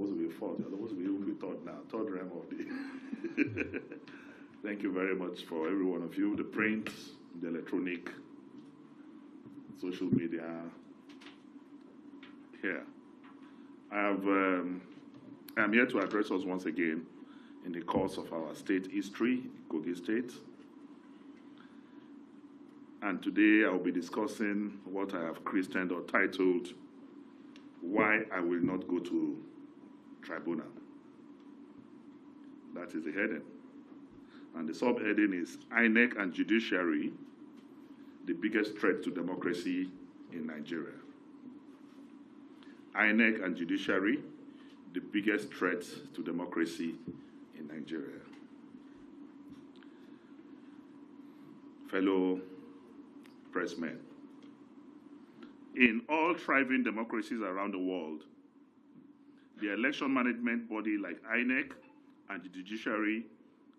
supposed to be fourth. You're supposed to be third now, third realm of the. Thank you very much for every one of you, the print, the electronic, social media here. I'm here to address us once again in the course of our state history, Kogi State. And today I will be discussing what I have christened or titled, Why I Will Not Go to Tribunal. That is the heading. And the subheading is INEC and Judiciary, the biggest threat to democracy in Nigeria. INEC and Judiciary, the biggest threat to democracy in Nigeria. Fellow pressmen, in all thriving democracies around the world, the election management body like INEC and the Judiciary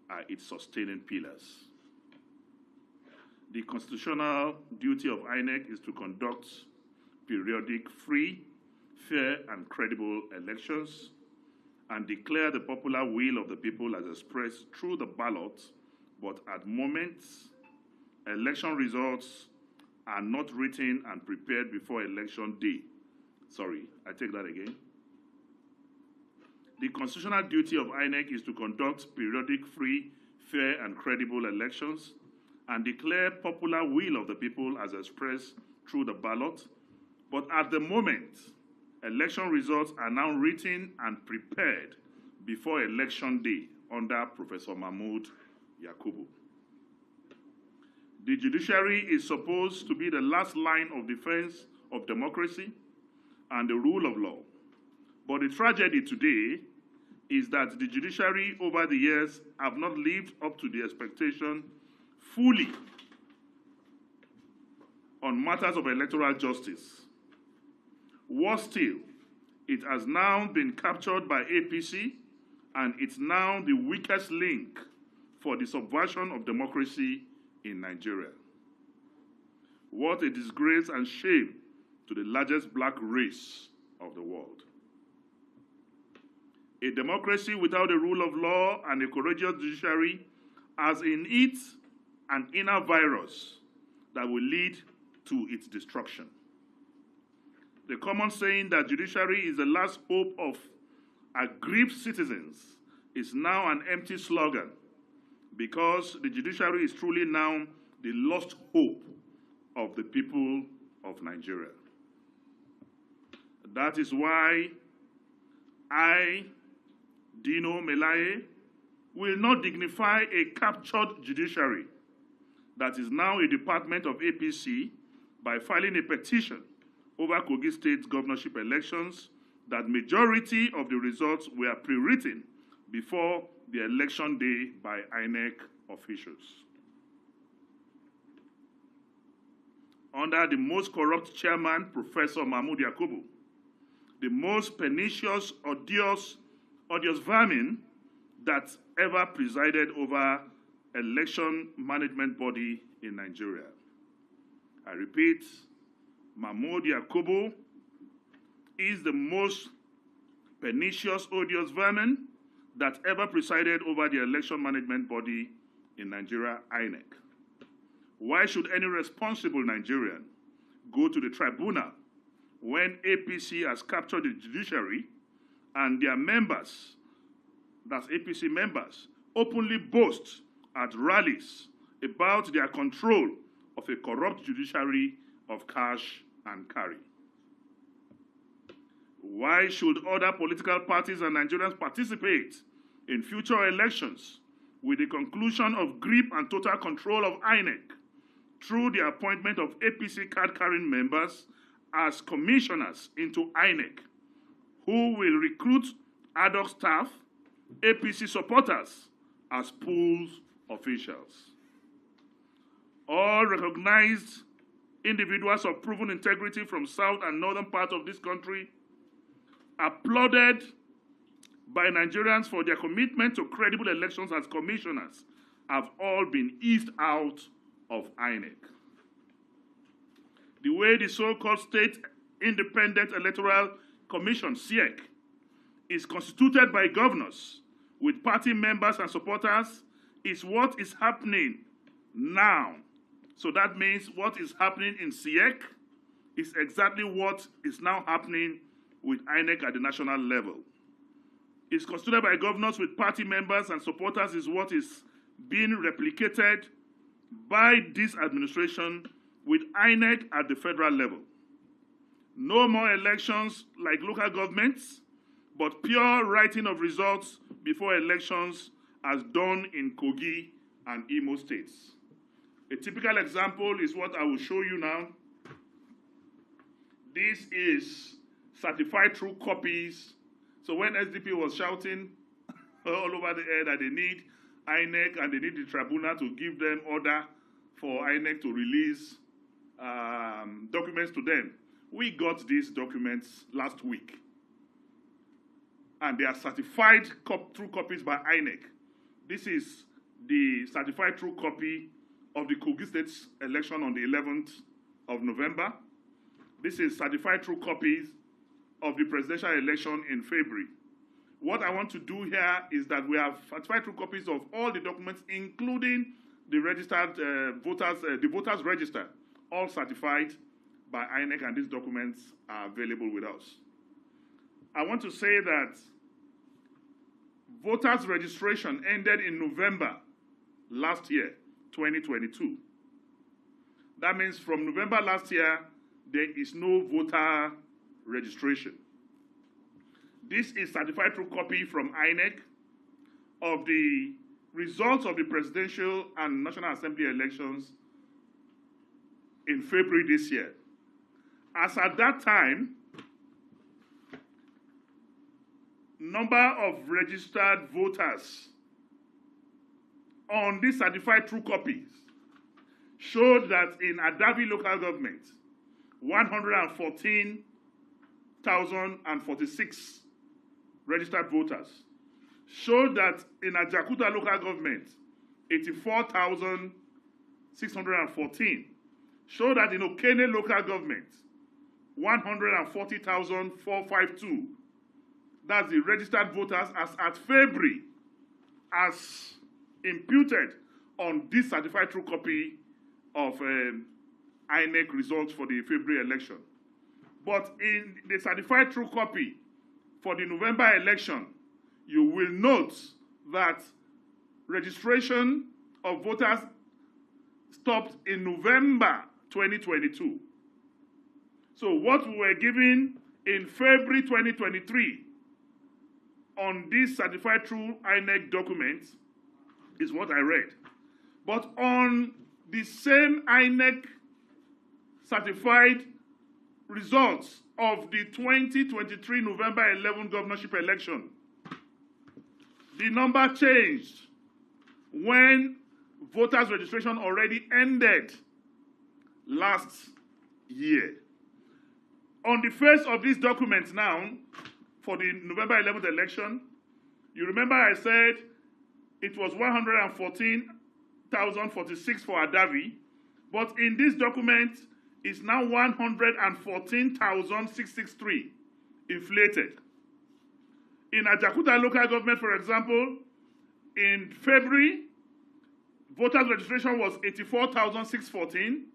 are its sustaining pillars. The constitutional duty of INEC is to conduct periodic, free, fair, and credible elections and declare the popular will of the people as expressed through the ballot, but at moments, election results are not written and prepared before election day. Sorry, I take that again. The constitutional duty of INEC is to conduct periodic, free, fair, and credible elections and declare popular will of the people as expressed through the ballot. But at the moment, election results are now written and prepared before election day under Professor Mahmood Yakubu. The judiciary is supposed to be the last line of defense of democracy and the rule of law. But the tragedy today is that the judiciary over the years have not lived up to the expectation fully on matters of electoral justice. Worse still, it has now been captured by APC, and it's now the weakest link for the subversion of democracy in Nigeria. What a disgrace and shame to the largest black race of the world. A democracy without a rule of law and a courageous judiciary has in it an inner virus that will lead to its destruction. The common saying that judiciary is the last hope of aggrieved citizens is now an empty slogan, because the judiciary is truly now the lost hope of the people of Nigeria. That is why I, Dino Melaye, will not dignify a captured judiciary that is now a department of APC by filing a petition over Kogi State's governorship elections that majority of the results were pre-written before the election day by INEC officials. Under the most corrupt chairman, Professor Mahmood Yakubu, the most pernicious, odious vermin that ever presided over election management body in Nigeria. I repeat, Mahmood Yakubu is the most pernicious, odious vermin that ever presided over the election management body in Nigeria, INEC. Why should any responsible Nigerian go to the tribunal when APC has captured the judiciary and their members, that's APC members, openly boast at rallies about their control of a corrupt judiciary of cash and carry? Why should other political parties and Nigerians participate in future elections with the conclusion of grip and total control of INEC through the appointment of APC card-carrying members as commissioners into INEC, who will recruit ad hoc staff, APC supporters, as pools officials? All recognized individuals of proven integrity from south and northern parts of this country, applauded by Nigerians for their commitment to credible elections as commissioners, have all been eased out of INEC. The way the so-called State Independent Electoral Commission, SIEC, is constituted by governors with party members and supporters is what is happening now. So that means what is happening in SIEC is exactly what is now happening with INEC at the national level. It's constituted by governors with party members and supporters is what is being replicated by this administration with INEC at the federal level. No more elections like local governments, but pure writing of results before elections as done in Kogi and Imo states. A typical example is what I will show you now. This is certified true copies. So when SDP was shouting all over the air that they need INEC and they need the tribunal to give them order for INEC to release documents to them, we got these documents last week. And they are certified true copies by INEC. This is the certified true copy of the Kogi State's election on the 11th of November. This is certified true copies of the presidential election in February. What I want to do here is that we have certified true copies of all the documents, including the registered the voters register, all certified by INEC, and these documents are available with us. I want to say that voters registration ended in November last year, 2022. That means from November last year, there is no voter registration. This is certified true copy from INEC of the results of the presidential and National Assembly elections in February this year. As at that time, number of registered voters on these certified true copies showed that in Adavi local government, 114,046 registered voters. Showed that in Ajakuta local government, 84,614. Showed that in Okene local government, 140,452. That's the registered voters as at February, as imputed on this certified true copy of INEC results for the February election. But in the certified true copy for the November election, you will note that registration of voters stopped in November 2022. So what we were given in February 2023 on this certified true INEC document is what I read. But on the same INEC certified results of the 2023 November 11 governorship election, the number changed when voters' registration already ended last year. On the face of this document now, for the November 11th election, you remember I said it was 114,046 for Adavi, but in this document, it's now 114,663 inflated. In Ajakuta local government, for example, in February, voters' registration was 84,614,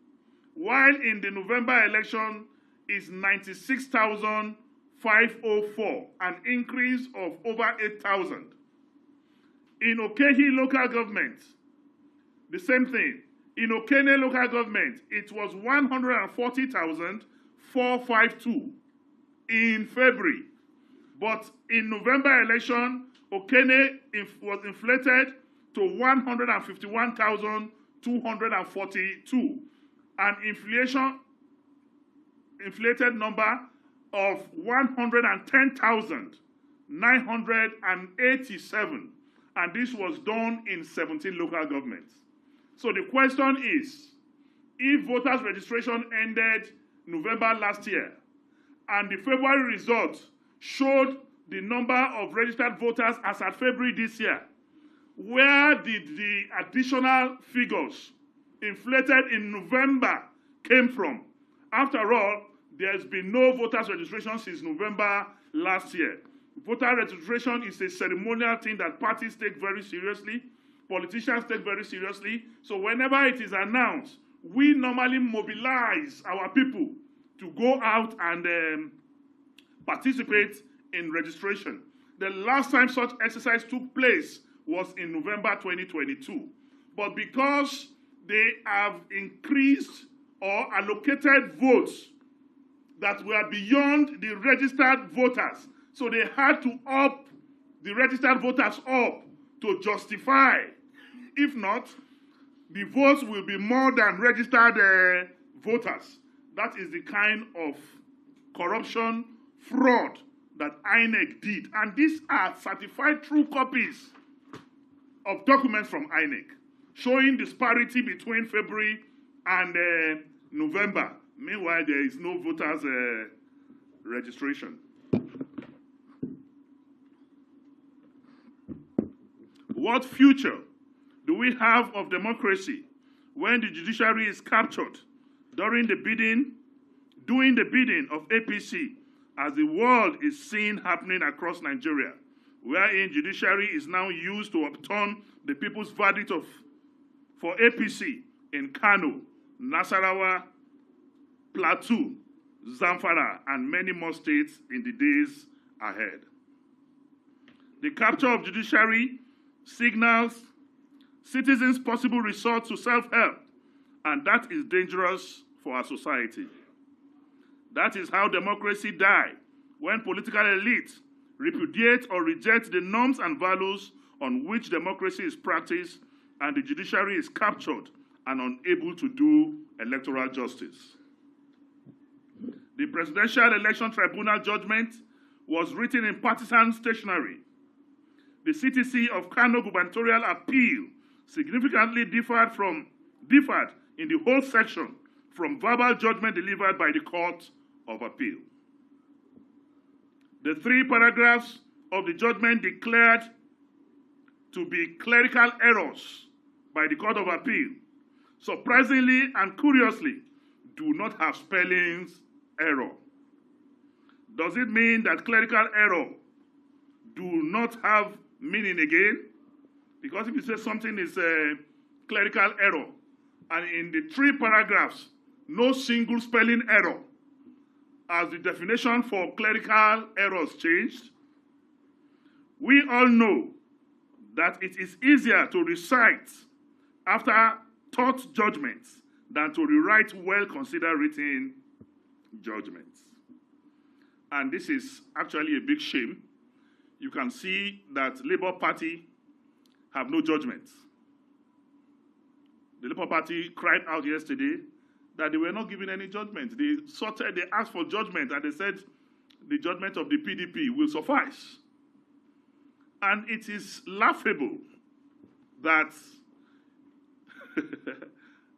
while in the November election is 96,504, an increase of over 8,000. In Okehi local government, the same thing. In Okene local government, it was 140,452 in February. But in November election, Okene was inflated to 151,242, an inflated number of 110,987, and this was done in 17 local governments. So the question is, if voters' registration ended November last year, and the February result showed the number of registered voters as at February this year, where did the additional figures inflated in November came from? After all, there's been no voters' registration since November last year. Voter registration is a ceremonial thing that parties take very seriously, politicians take very seriously. So whenever it is announced, we normally mobilize our people to go out and participate in registration. The last time such exercise took place was in November 2022. But because they have increased or allocated votes that were beyond the registered voters, so they had to up the registered voters up to justify. If not, the votes will be more than registered voters. That is the kind of corruption, fraud that INEC did. And these are certified true copies of documents from INEC showing disparity between February and November. Meanwhile, there is no voters registration. What future do we have of democracy when the judiciary is captured doing the bidding of APC, as the world is seeing happening across Nigeria, wherein judiciary is now used to overturn the people's verdict for APC in Kano, Nasarawa, Plateau, Zamfara, and many more states in the days ahead? The capture of judiciary signals citizens' possible resort to self-help, and that is dangerous for our society. That is how democracy dies, when political elites repudiate or reject the norms and values on which democracy is practiced, and the judiciary is captured and unable to do electoral justice. The Presidential Election Tribunal judgment was written in partisan stationery. The CTC of Kano gubernatorial appeal significantly differed in the whole section from verbal judgment delivered by the Court of Appeal. The 3 paragraphs of the judgment declared to be clerical errors by the Court of Appeal, surprisingly and curiously, do not have spellings error. Does it mean that clerical error do not have meaning again? Because if you say something is a clerical error, and in the 3 paragraphs, no single spelling error, as the definition for clerical errors changed, we all know that it is easier to recite after taught judgments than to rewrite well-considered written judgments. And this is actually a big shame. You can see that Labour Party have no judgments. The Labour Party cried out yesterday that they were not given any judgment. They asked for judgment, and they said the judgment of the PDP will suffice. And it is laughable that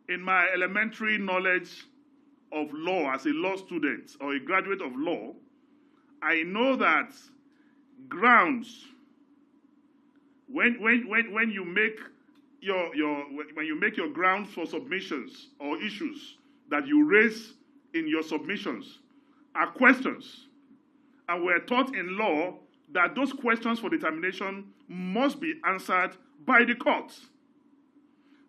in my elementary knowledge of law as a law student or a graduate of law, I know that grounds, when you make your grounds for submissions or issues that you raise in your submissions are questions, and we're taught in law that those questions for determination must be answered by the courts.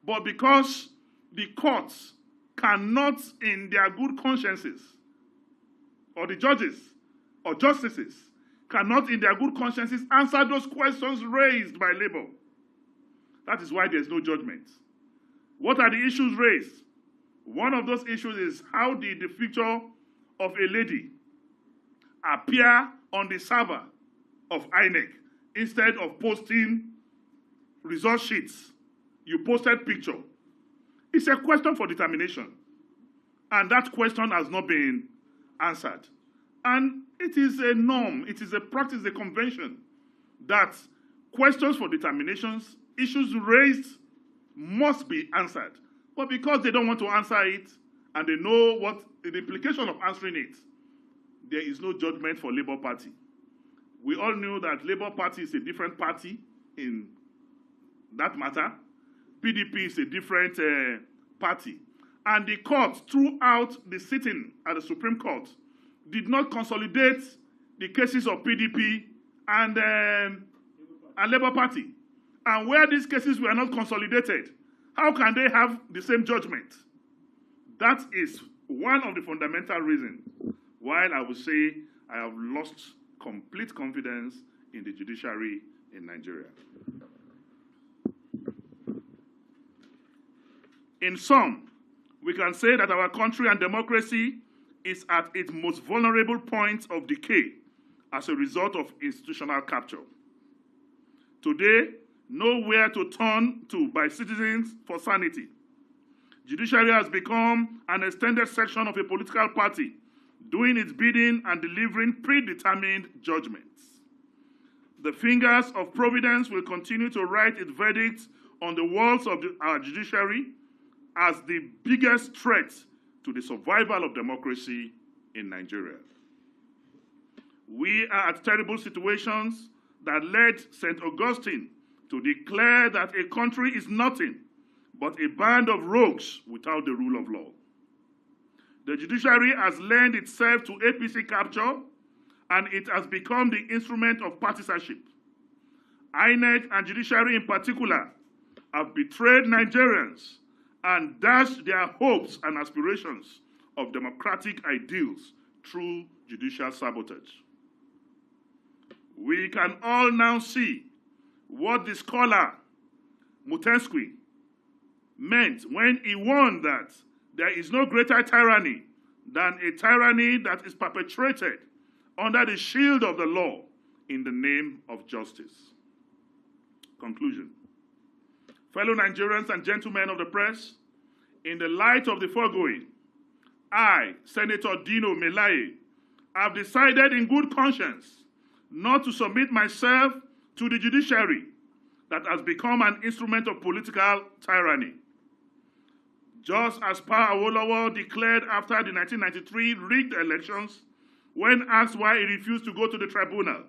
But because the courts cannot, in their good consciences, or the judges or justices cannot, in their good consciences, answer those questions raised by Labour, that is why there's no judgment. What are the issues raised? One of those issues is how did the picture of a lady appear on the server of INEC instead of posting result sheets? You posted picture. It's a question for determination. And that question has not been answered. And it is a norm, it is a practice, a convention, that questions for determinations, issues raised, must be answered. But because they don't want to answer it, and they know what the implication of answering it, there is no judgment for Labour Party. We all knew that Labour Party is a different party in that matter. PDP is a different party. And the court, throughout the sitting at the Supreme Court, did not consolidate the cases of PDP and Labour Party. And where these cases were not consolidated, how can they have the same judgment? That is one of the fundamental reasons why I would say I have lost complete confidence in the judiciary in Nigeria. In sum, we can say that our country and democracy is at its most vulnerable point of decay as a result of institutional capture. Today, nowhere to turn to by citizens for sanity. Judiciary has become an extended section of a political party, doing its bidding and delivering predetermined judgments. The fingers of providence will continue to write its verdict on the walls of our judiciary as the biggest threat to the survival of democracy in Nigeria. We are at terrible situations that led St. Augustine to declare that a country is nothing but a band of rogues without the rule of law. The judiciary has lent itself to APC capture, and it has become the instrument of partisanship. INEC and judiciary in particular have betrayed Nigerians and dashed their hopes and aspirations of democratic ideals through judicial sabotage. We can all now see what the scholar Montesquieu meant when he warned that there is no greater tyranny than a tyranny that is perpetrated under the shield of the law in the name of justice. Conclusion. Fellow Nigerians and gentlemen of the press, in the light of the foregoing, I, Senator Dino Melaye, have decided in good conscience not to submit myself to the judiciary that has become an instrument of political tyranny. Just as Pa Awolowo declared after the 1993 rigged elections, when asked why he refused to go to the tribunal,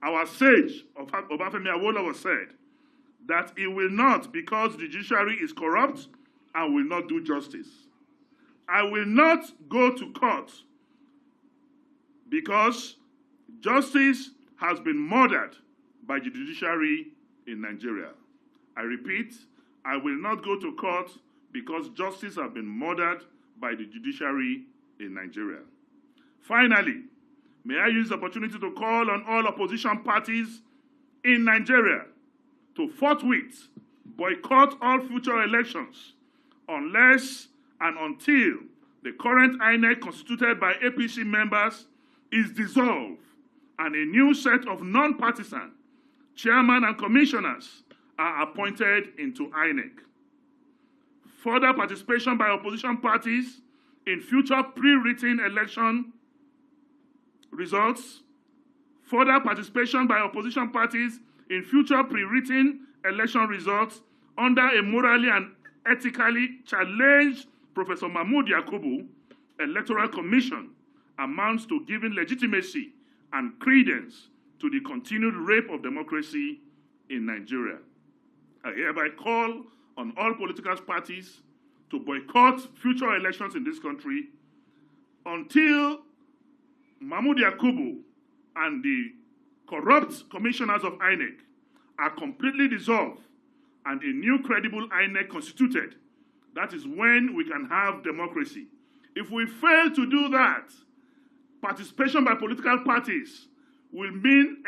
our sage, Obafemi Awolowo, said that he will not because the judiciary is corrupt and will not do justice. I will not go to court because justice has been murdered by the judiciary in Nigeria. I repeat, I will not go to court because justice has been murdered by the judiciary in Nigeria. Finally, may I use the opportunity to call on all opposition parties in Nigeria to forthwith boycott all future elections unless and until the current INEC constituted by APC members is dissolved and a new set of non-partisan chairmen and commissioners are appointed into INEC. Further participation by opposition parties in future pre-written election results, further participation by opposition parties in future pre-written election results under a morally and ethically challenged Professor Mahmood Yakubu Electoral Commission amounts to giving legitimacy and credence to the continued rape of democracy in Nigeria. I hereby call on all political parties to boycott future elections in this country until Mahmood Yakubu and the corrupt commissioners of INEC are completely dissolved and a new credible INEC constituted. That is when we can have democracy. If we fail to do that, participation by political parties will mean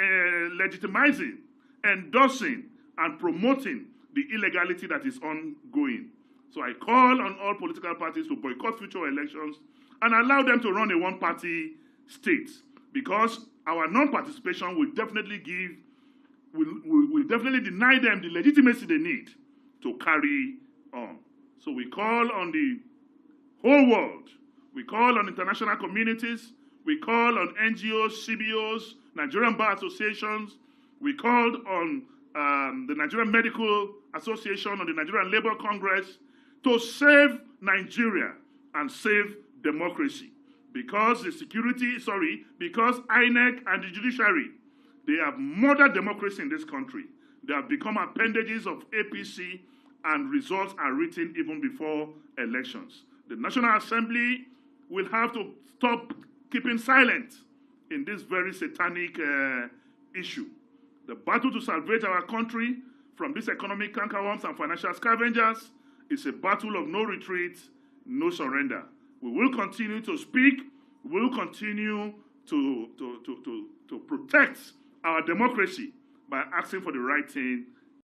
legitimizing, endorsing, and promoting the illegality that is ongoing. So I call on all political parties to boycott future elections and allow them to run a one-party state, because our non-participation will definitely will definitely deny them the legitimacy they need to carry on. So we call on the whole world, we call on international communities, we call on NGOs, CBOs, Nigerian Bar Associations, we called on the Nigerian Medical Association, on the Nigerian Labour Congress, to save Nigeria and save democracy. Because because INEC and the judiciary, they have murdered democracy in this country. They have become appendages of APC, and results are written even before elections. The National Assembly will have to stop keeping silent in this very satanic issue. The battle to salvage our country from these economic cankerworms and financial scavengers is a battle of no retreat, no surrender. We will continue to speak. We will continue to protect our democracy by asking for the right thing